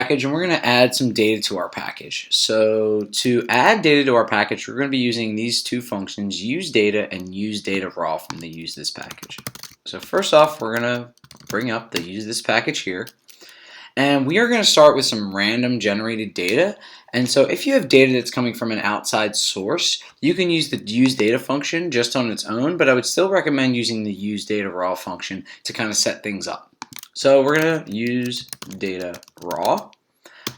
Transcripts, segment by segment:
package, and we're going to add some data to our package. So to add data to our package, we're going to be using these two functions, useData and useDataRaw from the useThis package. So first off, we're going to bring up the useThis package here. And we are going to start with some random generated data. And so if you have data that's coming from an outside source, you can use the useData function just on its own, but I would still recommend using the useDataRaw function to kind of set things up. So we're going to use data raw.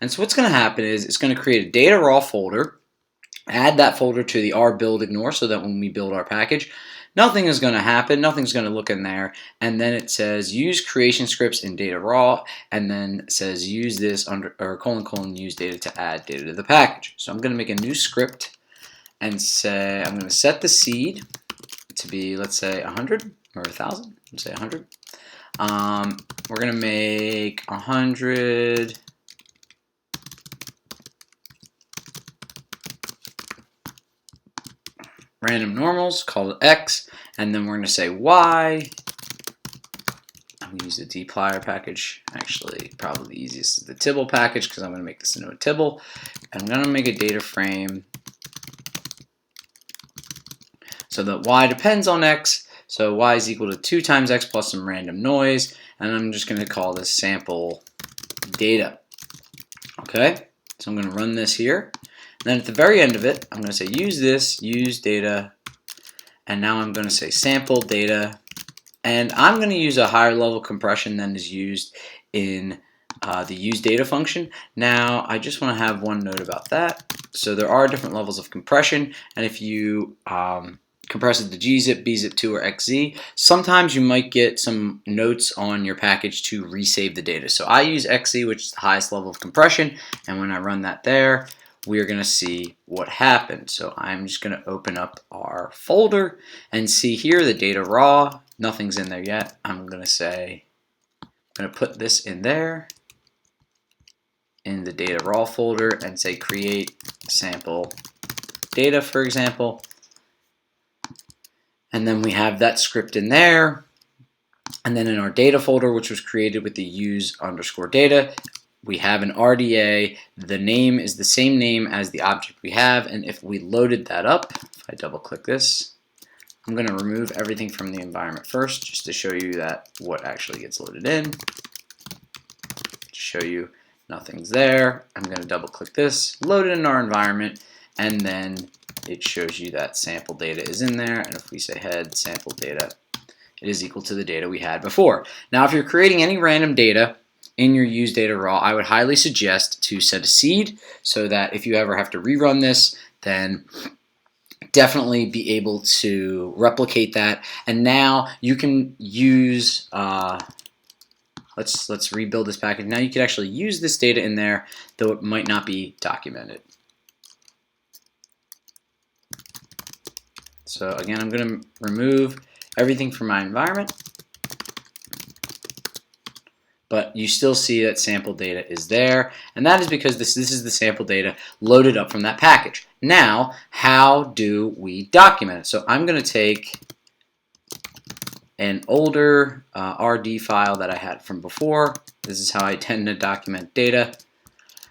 And so what's going to happen is it's going to create a data raw folder, add that folder to the R build ignore so that when we build our package, nothing is going to happen, nothing's going to look in there, and then it says use creation scripts in data raw, and then it says use this under or : use data to add data to the package. So I'm going to make a new script and say I'm going to set the seed to be, let's say 100 or 1,000. Let's say 100. We're going to make 100 random normals, call it X, and then we're going to say Y. I'm going to use the dplyr package. Actually, probably the easiest is the tibble package because I'm going to make this into a tibble. I'm going to make a data frame so that Y depends on X. So Y is equal to 2 times X plus some random noise, and I'm just going to call this sample data. Okay, so I'm going to run this here. And then at the very end of it, I'm going to say use this, use data, and now I'm going to say sample data, and I'm going to use a higher level compression than is used in the use data function. Now, I just want to have one note about that. So there are different levels of compression, and if you compress it to gzip, bzip2, or xz, sometimes you might get some notes on your package to resave the data. So I use xz, which is the highest level of compression, and when I run that there, we're going to see what happened. So I'm just going to open up our folder and see here the data raw. Nothing's in there yet. I'm going to say, I'm going to put this in there in the data raw folder and say create sample data, for example. And then we have that script in there. And then in our data folder, which was created with the use_data, we have an RDA. The name is the same name as the object we have. And if we loaded that up, if I double click this, I'm going to remove everything from the environment first just to show you that what actually gets loaded in. To show you nothing's there. I'm going to double click this, load it in our environment, and then it shows you that sample data is in there. And if we say head sample data, it is equal to the data we had before. Now, if you're creating any random data in your use data raw, I would highly suggest to set a seed so that if you ever have to rerun this, then definitely be able to replicate that. And now you can use, let's rebuild this package. Now you can actually use this data in there, though it might not be documented. So again, I'm going to remove everything from my environment, but you still see that sample data is there, and that is because this is the sample data loaded up from that package. Now, how do we document it? So I'm going to take an older RD file that I had from before. This is how I tend to document data.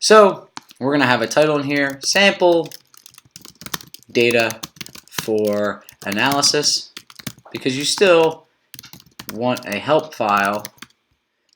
So we're going to have a title in here, sample data for analysis, because you still want a help file.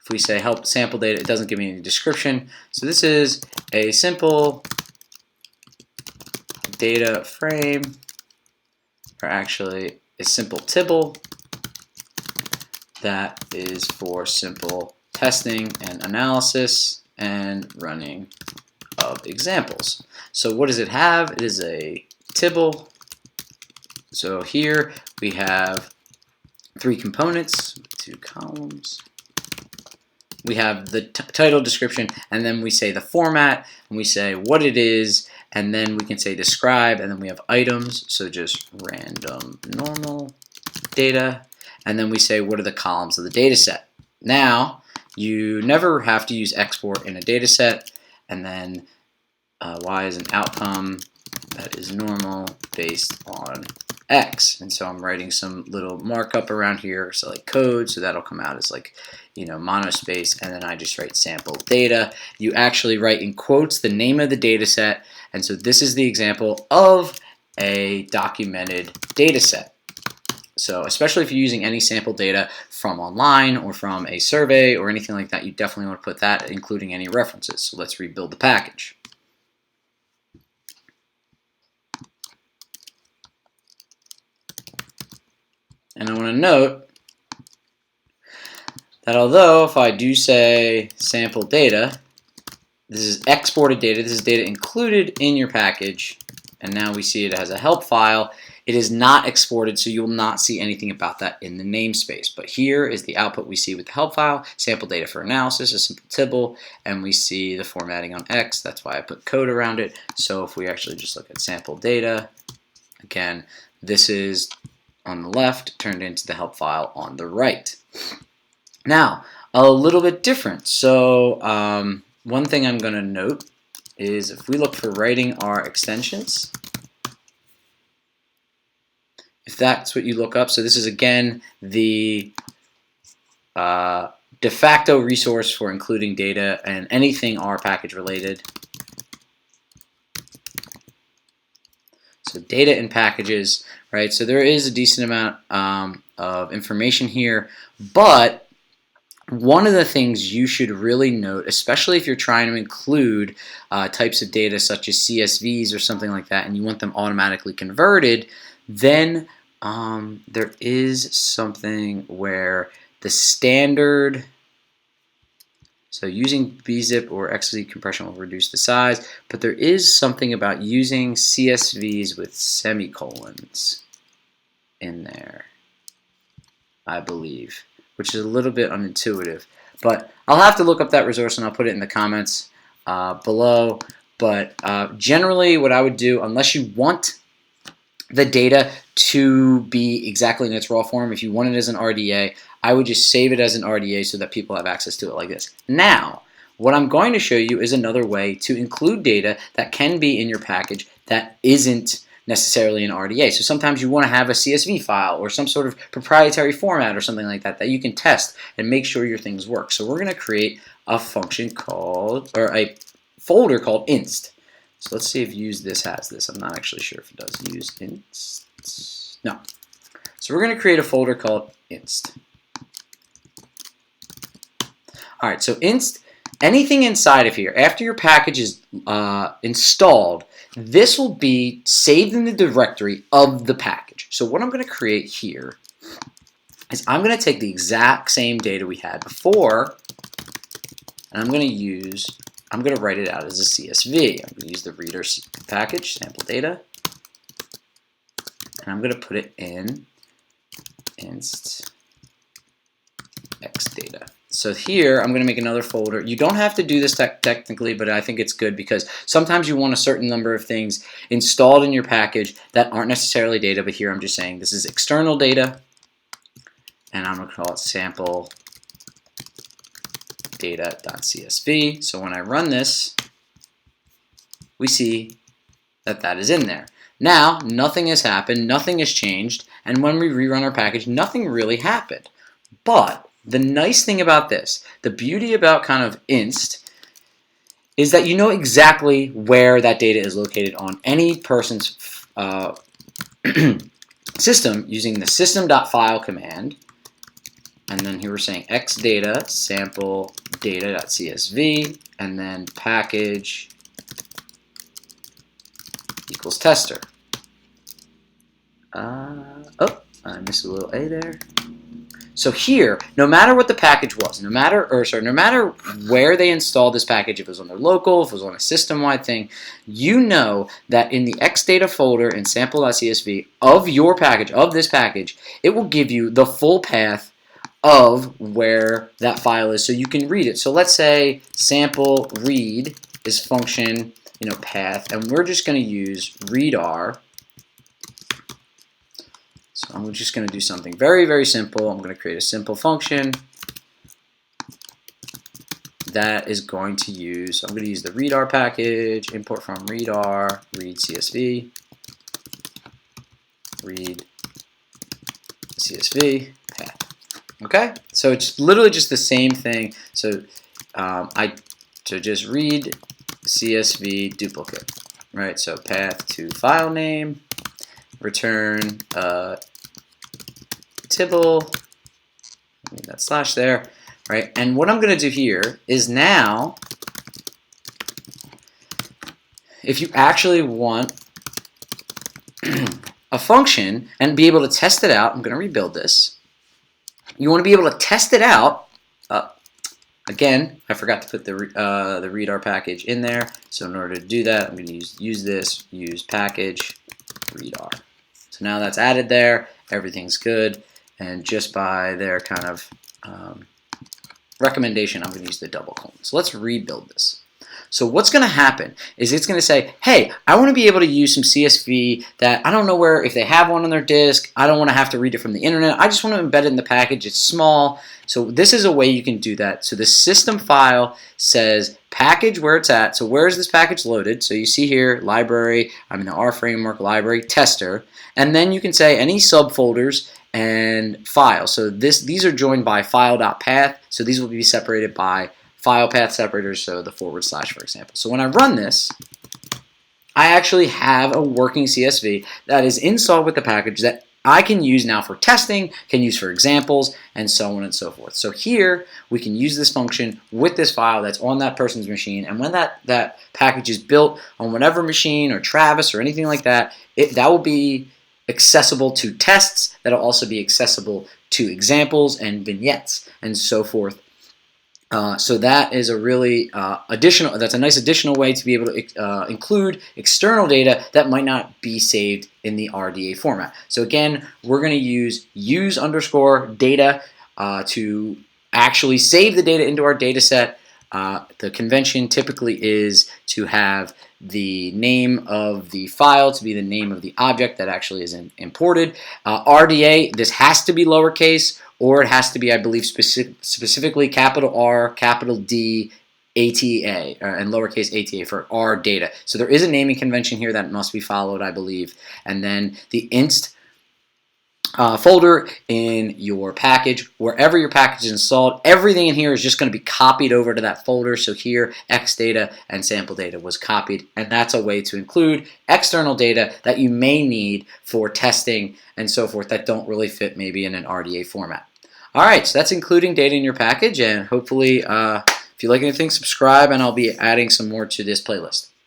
If we say help sample data, it doesn't give me any description. So this is a simple data frame, or actually a simple tibble that is for simple testing and analysis and running of examples. So what does it have? It is a tibble. So here we have 3 components, 2 columns. We have the title, description, and then we say the format, and we say what it is, and then we can say describe, and then we have items, so just random normal data, and then we say what are the columns of the data set. Now, you never have to use export in a data set, and then y is an outcome that is normal based on X. And so I'm writing some little markup around here, so like code, so that'll come out as like, monospace, and then I just write sample data. You actually write in quotes the name of the data set, and so this is the example of a documented data set. So especially if you're using any sample data from online or from a survey or anything like that, you definitely want to put that, including any references. So let's rebuild the package. And I want to note that although if I do say sample data, this is exported data, this is data included in your package, and now we see it has a help file. It is not exported, so you will not see anything about that in the namespace. But here is the output we see with the help file, sample data for analysis, a simple tibble, and we see the formatting on X. That's why I put code around it. So if we actually just look at sample data, again, this is on the left turned into the help file on the right. Now, a little bit different. So one thing I'm going to note is if we look for writing our extensions, if that's what you look up, so this is again the de facto resource for including data and anything R package related. So data and packages, right? So there is a decent amount of information here, but one of the things you should really note, especially if you're trying to include types of data such as CSVs or something like that, and you want them automatically converted, then there is something where the standard, so using bzip or XZ compression will reduce the size, but there is something about using CSVs with semicolons in there, I believe, which is a little bit unintuitive. But I'll have to look up that resource and I'll put it in the comments below. But generally what I would do, unless you want the data to be exactly in its raw form, if you want it as an RDA, I would just save it as an RDA so that people have access to it like this. Now, what I'm going to show you is another way to include data that can be in your package that isn't necessarily an RDA. So sometimes you want to have a CSV file or some sort of proprietary format or something like that that you can test and make sure your things work. So we're going to create a function called, or a folder called inst. So let's see if use this has this. I'm not actually sure if it does. Use inst. No. So we're going to create a folder called inst. All right, so inst, anything inside of here, after your package is installed, this will be saved in the directory of the package. So what I'm going to create here is I'm going to take the exact same data we had before, and I'm going to write it out as a CSV. I'm going to use the reader package, sample data, and I'm going to put it in inst xdata. So here, I'm going to make another folder. You don't have to do this technically, but I think it's good because sometimes you want a certain number of things installed in your package that aren't necessarily data, but here I'm just saying this is external data, and I'm going to call it sample data.csv. So when I run this, we see that that is in there. Now, nothing has happened, nothing has changed, and when we rerun our package, nothing really happened. But the nice thing about this, the beauty about kind of inst, is that you know exactly where that data is located on any person's system using the system.file command. And then here we're saying xdata sample data.csv, and then package equals tester. Oh, I missed a little A there. So here, no matter what the package was, no matter where they installed this package, if it was on their local, if it was on a system-wide thing, you know that in the xdata folder in sample.csv of your package, of this package, it will give you the full path of where that file is so you can read it. So let's say sample read is function, path, and we're just going to use readr. So I'm just going to do something very, very simple. I'm going to create a simple function that is going to use, so I'm going to use the readr package, import from readr, read CSV, read CSV path. Okay, so it's literally just the same thing. So so just read CSV duplicate, right? So path to file name, return tibble, leave that slash there, right? And what I'm going to do here is now, if you actually want a function and be able to test it out, I'm going to rebuild this. You want to be able to test it out. Again, I forgot to put the readr package in there. So in order to do that, I'm going to use this, use package readr. So now that's added there. Everything's good. And just by their kind of recommendation, I'm going to use the double colon. So let's rebuild this. So what's going to happen is it's going to say, hey, I want to be able to use some CSV that I don't know where, if they have one on their disk, I don't want to have to read it from the internet. I just want to embed it in the package. It's small. So this is a way you can do that. So the system file says package where it's at. So where is this package loaded? So you see here, library, I'm in the R framework library tester. And then you can say any subfolders and file. So these are joined by file.path. So these will be separated by file path separators, so the /, for example. So when I run this, I actually have a working CSV that is installed with the package that I can use now for testing, can use for examples, and so on and so forth. So here, we can use this function with this file that's on that person's machine, and when that package is built on whatever machine or Travis or anything like that, that will be accessible to tests, that'll also be accessible to examples and vignettes and so forth. So that is a really that's a nice additional way to be able to include external data that might not be saved in the RDA format. So again, we're going to use use_data to actually save the data into our data set. The convention typically is to have the name of the file to be the name of the object that actually is imported. RDA, this has to be lowercase, or it has to be, I believe, specifically capital R, capital D, ATA, and lowercase ATA for RData. So there is a naming convention here that must be followed, I believe. And then the inst folder in your package, wherever your package is installed, everything in here is just going to be copied over to that folder. So here, xdata and sample data was copied, and that's a way to include external data that you may need for testing and so forth that don't really fit maybe in an RDA format. All right, so that's including data in your package, and hopefully if you like anything, subscribe, and I'll be adding some more to this playlist.